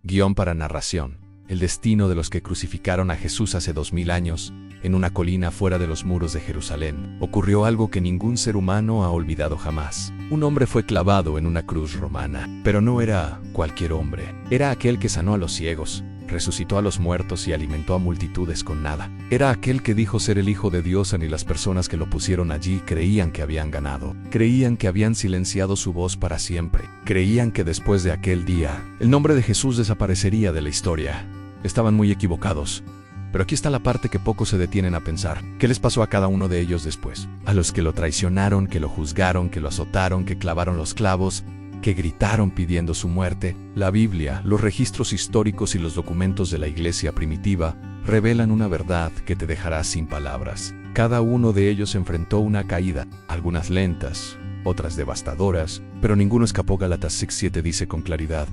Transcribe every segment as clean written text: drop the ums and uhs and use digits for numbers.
Guión para narración. El destino de los que crucificaron a Jesús hace 2000 años, en una colina fuera de los muros de Jerusalén, ocurrió algo que ningún ser humano ha olvidado jamás. Un hombre fue clavado en una cruz romana, pero no era cualquier hombre. Era aquel que sanó a los ciegos, resucitó a los muertos y alimentó a multitudes con nada. Era aquel que dijo ser el Hijo de Dios, y las personas que lo pusieron allí creían que habían ganado. Creían que habían silenciado su voz para siempre. Creían que después de aquel día, el nombre de Jesús desaparecería de la historia. Estaban muy equivocados. Pero aquí está la parte que pocos se detienen a pensar. ¿Qué les pasó a cada uno de ellos después? A los que lo traicionaron, que lo juzgaron, que lo azotaron, que clavaron los clavos, que gritaron pidiendo su muerte. La Biblia, los registros históricos y los documentos de la iglesia primitiva revelan una verdad que te dejará sin palabras. Cada uno de ellos enfrentó una caída, algunas lentas, otras devastadoras, pero ninguno escapó. Gálatas 6:7 dice con claridad: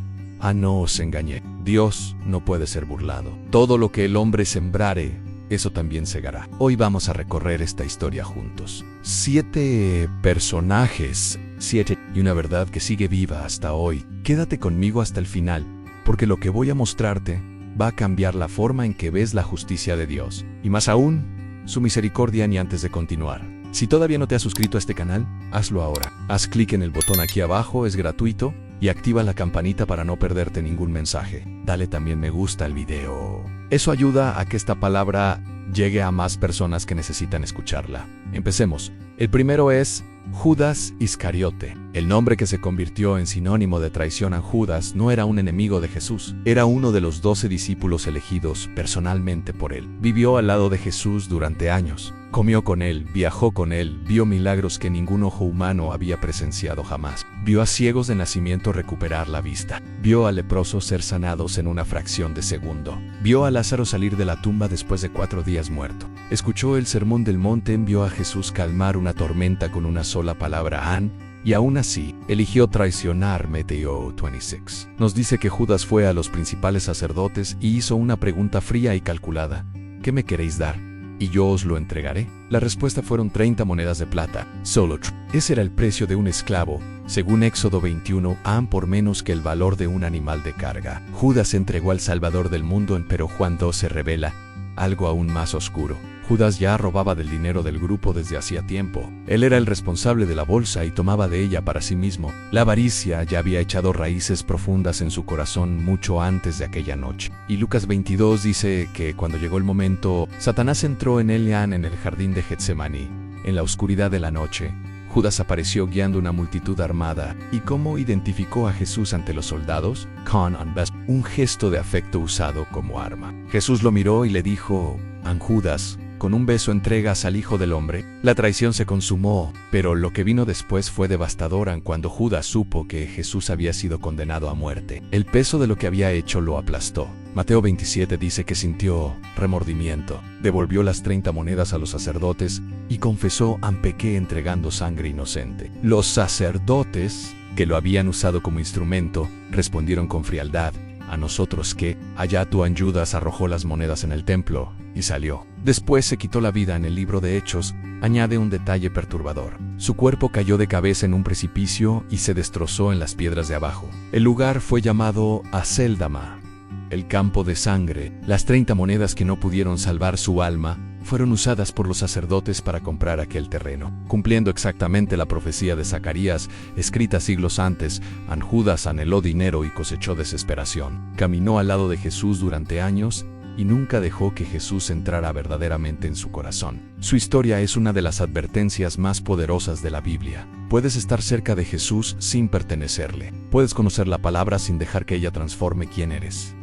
no os engañé, Dios no puede ser burlado. Todo lo que el hombre sembrare, eso también segará. Hoy vamos a recorrer esta historia juntos. 7 personajes, 7 y una verdad que sigue viva hasta hoy. Quédate conmigo hasta el final, porque lo que voy a mostrarte va a cambiar la forma en que ves la justicia de Dios. Y más aún, su misericordia. Ni antes de continuar, si todavía no te has suscrito a este canal, hazlo ahora. Haz clic en el botón aquí abajo, es gratuito, y activa la campanita para no perderte ningún mensaje. Dale también me gusta al video. Eso ayuda a que esta palabra llegue a más personas que necesitan escucharla. Empecemos. El primero es Judas Iscariote. El nombre que se convirtió en sinónimo de traición a Judas no era un enemigo de Jesús. Era uno de los 12 discípulos elegidos personalmente por él. Vivió al lado de Jesús durante años. Comió con él, viajó con él, vio milagros que ningún ojo humano había presenciado jamás. Vio a ciegos de nacimiento recuperar la vista. Vio a leprosos ser sanados en una fracción de segundo. Vio a Lázaro salir de la tumba después de 4 días muerto. Escuchó el sermón del monte, vio a Jesús calmar una tormenta con una sola palabra, y aún así, eligió traicionar. Mateo 26. Nos dice que Judas fue a los principales sacerdotes y hizo una pregunta fría y calculada: ¿qué me queréis dar? Y yo os lo entregaré. La respuesta fueron 30 monedas de plata. Solo ese era el precio de un esclavo, según Éxodo 21, por menos que el valor de un animal de carga. Judas entregó al Salvador del mundo, pero Juan 12 revela algo aún más oscuro. Judas ya robaba del dinero del grupo desde hacía tiempo. Él era el responsable de la bolsa y tomaba de ella para sí mismo. La avaricia ya había echado raíces profundas en su corazón mucho antes de aquella noche. Y Lucas 22 dice que cuando llegó el momento, Satanás entró en él en el jardín de Getsemaní. En la oscuridad de la noche, Judas apareció guiando una multitud armada. ¿Y cómo identificó a Jesús ante los soldados? Con un gesto de afecto usado como arma. Jesús lo miró y le dijo: Judas, con un beso entregas al Hijo del Hombre. La traición se consumó, pero lo que vino después fue devastador. Cuando Judas supo que Jesús había sido condenado a muerte, el peso de lo que había hecho lo aplastó. Mateo 27 dice que sintió remordimiento, devolvió las 30 monedas a los sacerdotes y confesó: pequé entregando sangre inocente. Los sacerdotes, que lo habían usado como instrumento, respondieron con frialdad: ¿a nosotros qué? Allá tú. Judas arrojó las monedas en el templo y salió. Después se quitó la vida. En el libro de Hechos añade un detalle perturbador: su cuerpo cayó de cabeza en un precipicio y se destrozó en las piedras de abajo. El lugar fue llamado Aceldama, el campo de sangre. Las 30 monedas que no pudieron salvar su alma fueron usadas por los sacerdotes para comprar aquel terreno, cumpliendo exactamente la profecía de Zacarías, escrita siglos antes. Judas anheló dinero y cosechó desesperación. Caminó al lado de Jesús durante años y nunca dejó que Jesús entrara verdaderamente en su corazón. Su historia es una de las advertencias más poderosas de la Biblia. Puedes estar cerca de Jesús sin pertenecerle. Puedes conocer la palabra sin dejar que ella transforme quién eres.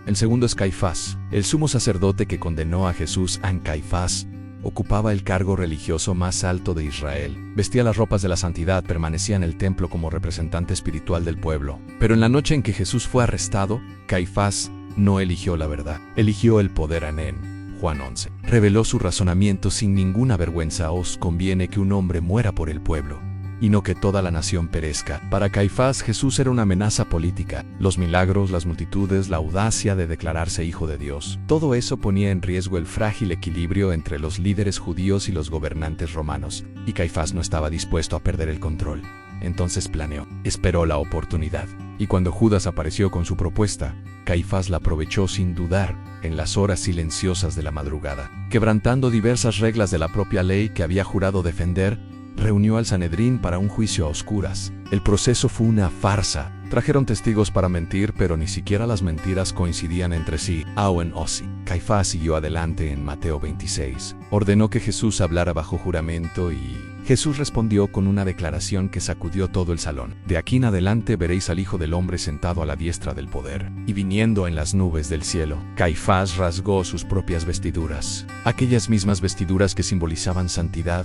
El segundo es Caifás, el sumo sacerdote que condenó a Jesús. Caifás ocupaba el cargo religioso más alto de Israel. Vestía las ropas de la santidad, permanecía en el templo como representante espiritual del pueblo. Pero en la noche en que Jesús fue arrestado, Caifás no eligió la verdad, eligió el poder. En Juan 11, reveló su razonamiento sin ninguna vergüenza: os conviene que un hombre muera por el pueblo, y no que toda la nación perezca. Para Caifás, Jesús era una amenaza política. Los milagros, las multitudes, la audacia de declararse hijo de Dios, todo eso ponía en riesgo el frágil equilibrio entre los líderes judíos y los gobernantes romanos, y Caifás no estaba dispuesto a perder el control. Entonces planeó, esperó la oportunidad. Y cuando Judas apareció con su propuesta, Caifás la aprovechó sin dudar en las horas silenciosas de la madrugada. Quebrantando diversas reglas de la propia ley que había jurado defender, reunió al Sanedrín para un juicio a oscuras. El proceso fue una farsa. Trajeron testigos para mentir, pero ni siquiera las mentiras coincidían entre sí. Aún así, Caifás siguió adelante en Mateo 26. Ordenó que Jesús hablara bajo juramento y Jesús respondió con una declaración que sacudió todo el salón. De aquí en adelante veréis al Hijo del Hombre sentado a la diestra del poder y viniendo en las nubes del cielo. Caifás rasgó sus propias vestiduras, aquellas mismas vestiduras que simbolizaban santidad,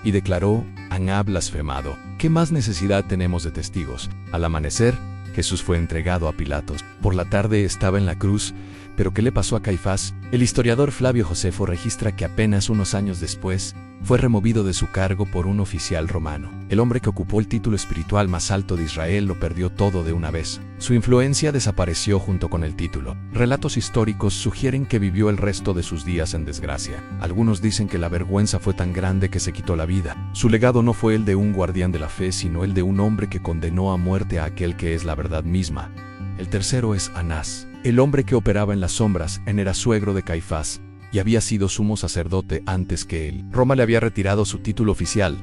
y declaró: «Han blasfemado. ¿Qué más necesidad tenemos de testigos?». Al amanecer, Jesús fue entregado a Pilatos. Por la tarde estaba en la cruz, pero ¿qué le pasó a Caifás? El historiador Flavio Josefo registra que apenas unos años después fue removido de su cargo por un oficial romano. El hombre que ocupó el título espiritual más alto de Israel lo perdió todo de una vez. Su influencia desapareció junto con el título. Relatos históricos sugieren que vivió el resto de sus días en desgracia. Algunos dicen que la vergüenza fue tan grande que se quitó la vida. Su legado no fue el de un guardián de la fe, sino el de un hombre que condenó a muerte a aquel que es la verdad misma. El tercero es Anás, el hombre que operaba en las sombras, era suegro de Caifás y había sido sumo sacerdote antes que él. Roma le había retirado su título oficial,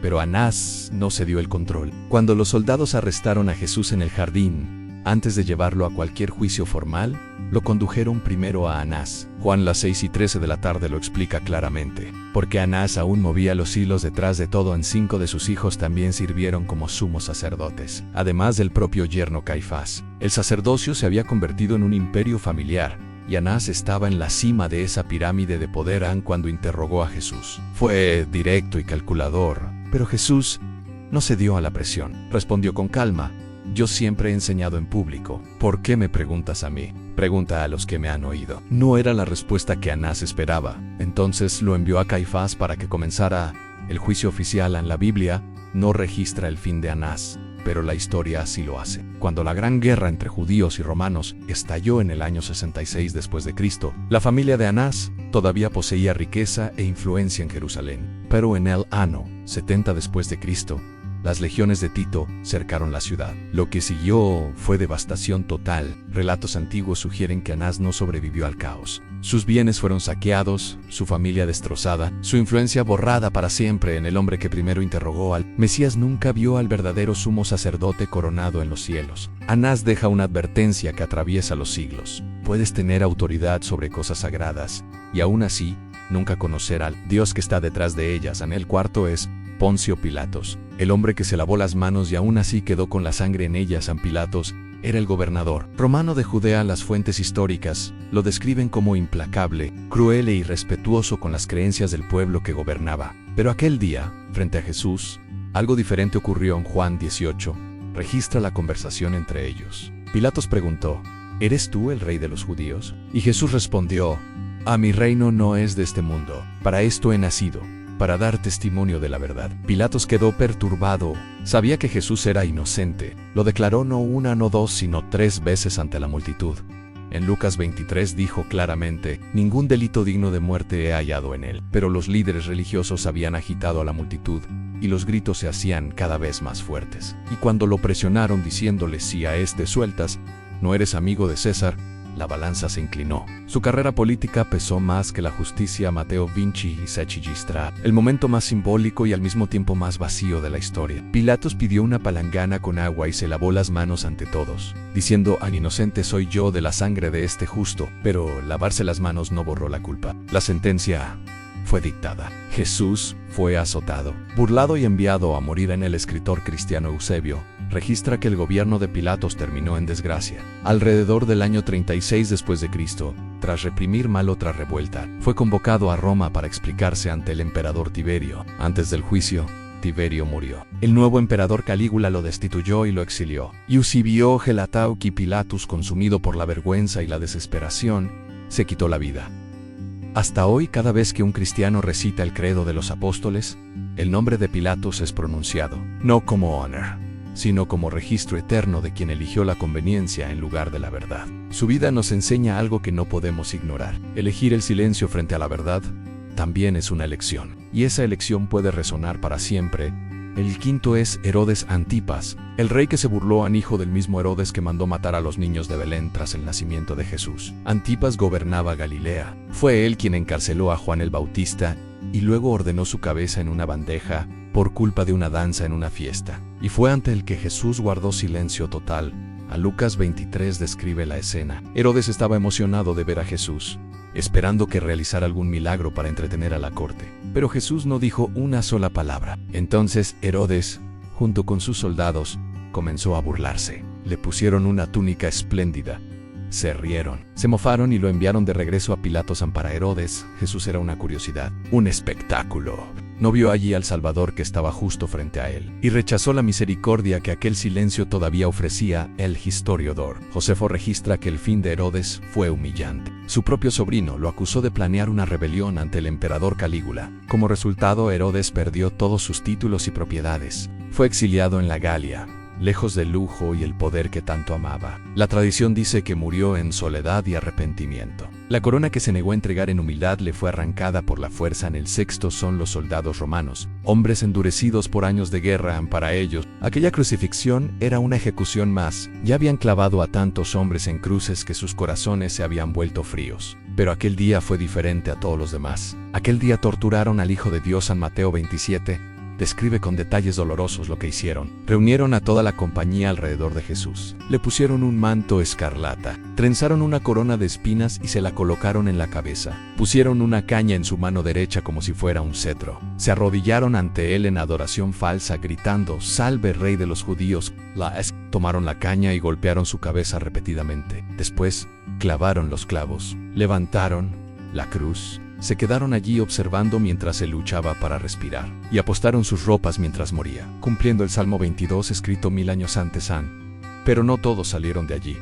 pero Anás no cedió el control. Cuando los soldados arrestaron a Jesús en el jardín, antes de llevarlo a cualquier juicio formal, lo condujeron primero a Anás. Juan 6:13 de la tarde lo explica claramente. Porque Anás aún movía los hilos detrás de todo, en 5 de sus hijos también sirvieron como sumos sacerdotes, además del propio yerno Caifás. El sacerdocio se había convertido en un imperio familiar, y Anás estaba en la cima de esa pirámide de poder cuando interrogó a Jesús. Fue directo y calculador, pero Jesús no cedió a la presión. Respondió con calma: «Yo siempre he enseñado en público. ¿Por qué me preguntas a mí? Pregunta a los que me han oído». No era la respuesta que Anás esperaba. Entonces lo envió a Caifás para que comenzara el juicio oficial. En la Biblia no registra el fin de Anás, pero la historia así lo hace. Cuando la gran guerra entre judíos y romanos estalló en el año 66 después de Cristo, la familia de Anás todavía poseía riqueza e influencia en Jerusalén. Pero en el año 70 después de Cristo, las legiones de Tito cercaron la ciudad. Lo que siguió fue devastación total. Relatos antiguos sugieren que Anás no sobrevivió al caos. Sus bienes fueron saqueados, su familia destrozada, su influencia borrada para siempre. En el hombre que primero interrogó al Mesías nunca vio al verdadero sumo sacerdote coronado en los cielos. Anás deja una advertencia que atraviesa los siglos. Puedes tener autoridad sobre cosas sagradas y aún así nunca conocer al Dios que está detrás de ellas. En el cuarto es Poncio Pilatos, el hombre que se lavó las manos y aún así quedó con la sangre en ellas. San Pilatos era el gobernador romano de Judea. Las fuentes históricas lo describen como implacable, cruel e irrespetuoso con las creencias del pueblo que gobernaba. Pero aquel día, frente a Jesús, algo diferente ocurrió. En Juan 18, registra la conversación entre ellos. Pilatos preguntó: ¿Eres tú el rey de los judíos? Y Jesús respondió: «A mi reino no es de este mundo. Para esto he nacido, para dar testimonio de la verdad». Pilatos quedó perturbado. Sabía que Jesús era inocente. Lo declaró no una, no dos, sino 3 veces ante la multitud. En Lucas 23 dijo claramente: «Ningún delito digno de muerte he hallado en él». Pero los líderes religiosos habían agitado a la multitud, y los gritos se hacían cada vez más fuertes. Y cuando lo presionaron diciéndole: «Si a este sueltas, no eres amigo de César», la balanza se inclinó. Su carrera política pesó más que la justicia. Matteo 26 registra el momento más simbólico y al mismo tiempo más vacío de la historia. Pilatos pidió una palangana con agua y se lavó las manos ante todos, diciendo: «An inocente soy yo de la sangre de este justo». Pero lavarse las manos no borró la culpa. La sentencia fue dictada. Jesús fue azotado, burlado y enviado a morir. En el escritor cristiano Eusebio registra que el gobierno de Pilatos terminó en desgracia. Alrededor del año 36 después de Cristo, tras reprimir mal otra revuelta, fue convocado a Roma para explicarse ante el emperador Tiberio. Antes del juicio, Tiberio murió. El nuevo emperador Calígula lo destituyó y lo exilió. Eusebio gelatau que Pilatus, consumido por la vergüenza y la desesperación, se quitó la vida. Hasta hoy, cada vez que un cristiano recita el credo de los apóstoles, el nombre de Pilatos es pronunciado, no como honor, sino como registro eterno de quien eligió la conveniencia en lugar de la verdad. Su vida nos enseña algo que no podemos ignorar. Elegir el silencio frente a la verdad también es una elección, y esa elección puede resonar para siempre El quinto es Herodes Antipas, el rey que se burló al hijo del mismo Herodes que mandó matar a los niños de Belén tras el nacimiento de Jesús. Antipas gobernaba Galilea. Fue él quien encarceló a Juan el Bautista y luego ordenó su cabeza en una bandeja por culpa de una danza en una fiesta. Y fue ante el que Jesús guardó silencio total. A Lucas 23 describe la escena. Herodes estaba emocionado de ver a Jesús, esperando que realizara algún milagro para entretener a la corte. Pero Jesús no dijo una sola palabra. Entonces Herodes, junto con sus soldados, comenzó a burlarse. Le pusieron una túnica espléndida. Se rieron, se mofaron y lo enviaron de regreso a Pilato. Para Herodes, Jesús era una curiosidad, un espectáculo. No vio allí al Salvador que estaba justo frente a él, y rechazó la misericordia que aquel silencio todavía ofrecía el historiador. Josefo registra que el fin de Herodes fue humillante. Su propio sobrino lo acusó de planear una rebelión ante el emperador Calígula. Como resultado, Herodes perdió todos sus títulos y propiedades. Fue exiliado en la Galia, lejos del lujo y el poder que tanto amaba. La tradición dice que murió en soledad y arrepentimiento. La corona que se negó a entregar en humildad le fue arrancada por la fuerza. En el sexto son los soldados romanos, hombres endurecidos por años de guerra. Para ellos, aquella crucifixión era una ejecución más. Ya habían clavado a tantos hombres en cruces que sus corazones se habían vuelto fríos. Pero aquel día fue diferente a todos los demás. Aquel día torturaron al Hijo de Dios. San Mateo 27 describe con detalles dolorosos lo que hicieron. Reunieron a toda la compañía alrededor de Jesús. Le pusieron un manto escarlata, trenzaron una corona de espinas y se la colocaron en la cabeza. Pusieron una caña en su mano derecha como si fuera un cetro. Se arrodillaron ante él en adoración falsa, gritando: «Salve, Rey de los judíos». Tomaron la caña y golpearon su cabeza repetidamente. Después, clavaron los clavos, levantaron la cruz. Se quedaron allí observando mientras él luchaba para respirar, y apostaron sus ropas mientras moría, cumpliendo el Salmo 22 escrito 1000 años antes. Pero no todos salieron de allí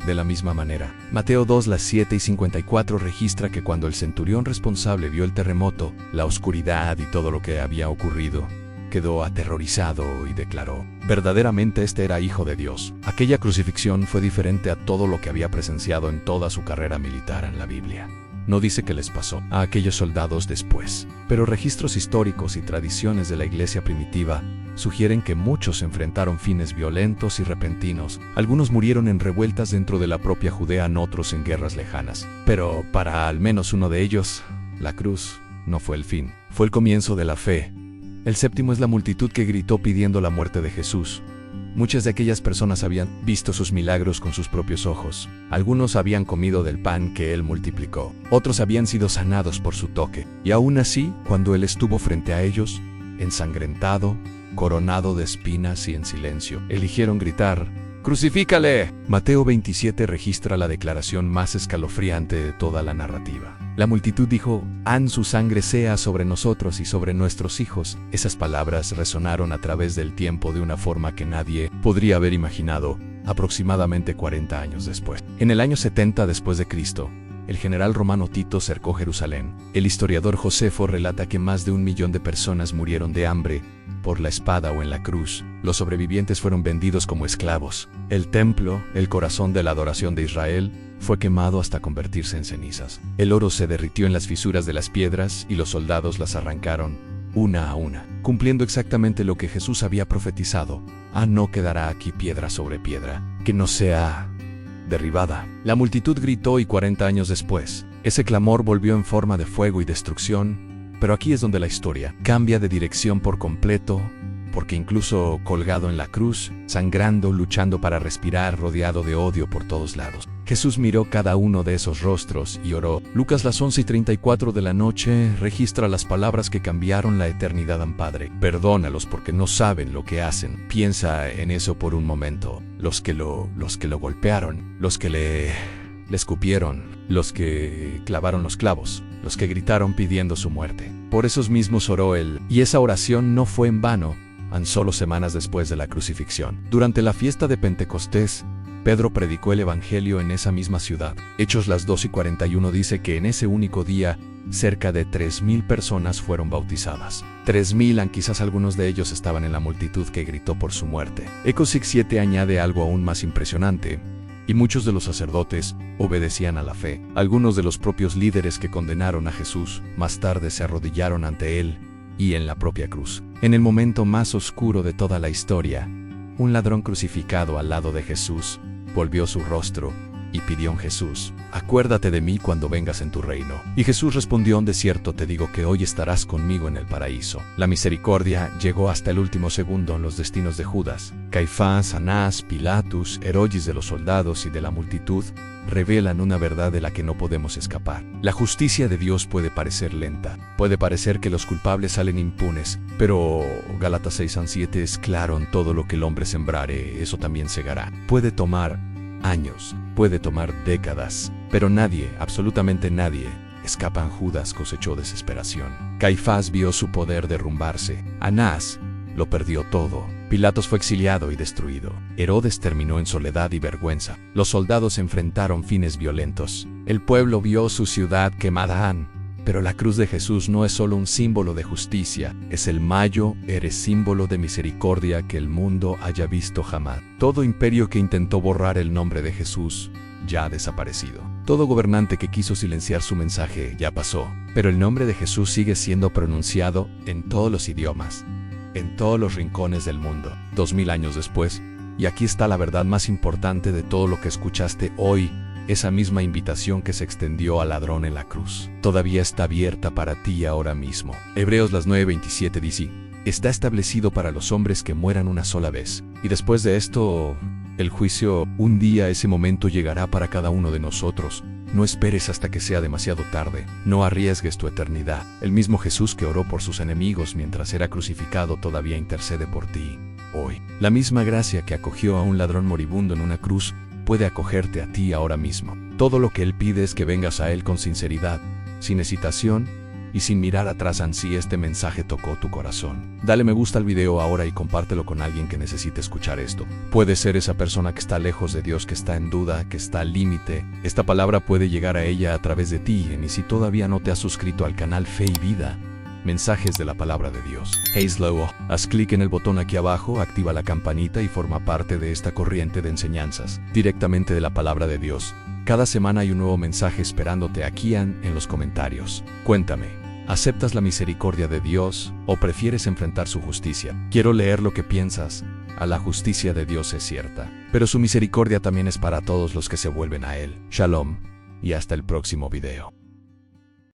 de la misma manera. Mateo 2:7-54 registra que cuando el centurión responsable vio el terremoto, la oscuridad y todo lo que había ocurrido, quedó aterrorizado y declaró: «Verdaderamente este era Hijo de Dios». Aquella crucifixión fue diferente a todo lo que había presenciado en toda su carrera militar en la Biblia. No dice qué les pasó a aquellos soldados después, pero registros históricos y tradiciones de la iglesia primitiva sugieren que muchos enfrentaron fines violentos y repentinos. Algunos murieron en revueltas dentro de la propia Judea, otros en guerras lejanas. Pero para al menos uno de ellos, la cruz no fue el fin, fue el comienzo de la fe. El séptimo es la multitud que gritó pidiendo la muerte de Jesús. Muchas de aquellas personas habían visto sus milagros con sus propios ojos. Algunos habían comido del pan que él multiplicó. Otros habían sido sanados por su toque. Y aún así, cuando él estuvo frente a ellos, ensangrentado, coronado de espinas y en silencio, eligieron gritar: «¡Crucifícale!». Mateo 27 registra la declaración más escalofriante de toda la narrativa. La multitud dijo: «Su sangre sea sobre nosotros y sobre nuestros hijos». Esas palabras resonaron a través del tiempo de una forma que nadie podría haber imaginado, aproximadamente 40 años después. En el año 70 después de Cristo, el general romano Tito cercó Jerusalén. El historiador Josefo relata que más de 1 millón de personas murieron de hambre, por la espada o en la cruz. Los sobrevivientes fueron vendidos como esclavos. El templo, el corazón de la adoración de Israel, fue quemado hasta convertirse en cenizas. El oro se derritió en las fisuras de las piedras y los soldados las arrancaron una a una, cumpliendo exactamente lo que Jesús había profetizado: «No quedará aquí piedra sobre piedra que no sea derribada». La multitud gritó y 40 años después, ese clamor volvió en forma de fuego y destrucción. Pero aquí es donde la historia cambia de dirección por completo, porque incluso colgado en la cruz, sangrando, luchando para respirar, rodeado de odio por todos lados, Jesús miró cada uno de esos rostros y oró. Lucas 11:34 de la noche registra las palabras que cambiaron la eternidad. Padre, perdónalos porque no saben lo que hacen. Piensa en eso por un momento. Los que lo golpearon, los que le escupieron, los que clavaron los clavos, los que gritaron pidiendo su muerte. Por esos mismos oró él, y esa oración no fue en vano. Solo semanas después de la crucifixión, durante la fiesta de Pentecostés, Pedro predicó el evangelio en esa misma ciudad. Hechos 2:41 dice que en ese único día, cerca de 3,000 personas fueron bautizadas. 3,000, quizás algunos de ellos estaban en la multitud que gritó por su muerte. Hechos 6:7 añade algo aún más impresionante: y muchos de los sacerdotes obedecían a la fe. Algunos de los propios líderes que condenaron a Jesús más tarde se arrodillaron ante él y en la propia cruz. En el momento más oscuro de toda la historia, un ladrón crucificado al lado de Jesús volvió su rostro y pidió en Jesús: acuérdate de mí cuando vengas en tu reino. Y Jesús respondió: de cierto te digo que hoy estarás conmigo en el paraíso. La misericordia llegó hasta el último segundo en los destinos de Judas. Caifás, Anás, Pilatus, Herodes de los soldados y de la multitud revelan una verdad de la que no podemos escapar. La justicia de Dios puede parecer lenta, puede parecer que los culpables salen impunes, pero Gálatas 6:7 es claro: en todo lo que el hombre sembrare, eso también segará. Puede tomar años, puede tomar décadas, pero nadie, absolutamente nadie, escapa. En Judas cosechó desesperación. Caifás vio su poder derrumbarse. Anás lo perdió todo. Pilatos fue exiliado y destruido. Herodes terminó en soledad y vergüenza. Los soldados enfrentaron fines violentos. El pueblo vio su ciudad quemada. Pero la cruz de Jesús no es solo un símbolo de justicia, es el mayor símbolo de misericordia que el mundo haya visto jamás. Todo imperio que intentó borrar el nombre de Jesús ya ha desaparecido. Todo gobernante que quiso silenciar su mensaje ya pasó, pero el nombre de Jesús sigue siendo pronunciado en todos los idiomas, en todos los rincones del mundo. 2000 años después, y aquí está la verdad más importante de todo lo que escuchaste hoy. Esa misma invitación que se extendió al ladrón en la cruz todavía está abierta para ti ahora mismo. Hebreos 9:27 dice: está establecido para los hombres que mueran una sola vez, y después de esto, el juicio. Un día ese momento llegará para cada uno de nosotros. No esperes hasta que sea demasiado tarde. No arriesgues tu eternidad. El mismo Jesús que oró por sus enemigos mientras era crucificado todavía intercede por ti hoy. La misma gracia que acogió a un ladrón moribundo en una cruz puede acogerte a ti ahora mismo. Todo lo que Él pide es que vengas a Él con sinceridad, sin hesitación y sin mirar atrás. Si este mensaje tocó tu corazón, dale me gusta al video ahora y compártelo con alguien que necesite escuchar esto. Puede ser esa persona que está lejos de Dios, que está en duda, que está al límite. Esta palabra puede llegar a ella a través de ti. Y si todavía no te has suscrito al canal Fe y Vida, Mensajes de la Palabra de Dios, haz clic en el botón aquí abajo, activa la campanita y forma parte de esta corriente de enseñanzas directamente de la Palabra de Dios. Cada semana hay un nuevo mensaje esperándote aquí en los comentarios. Cuéntame, ¿aceptas la misericordia de Dios o prefieres enfrentar su justicia? Quiero leer lo que piensas. La justicia de Dios es cierta, pero su misericordia también es para todos los que se vuelven a Él. Shalom, y hasta el próximo video.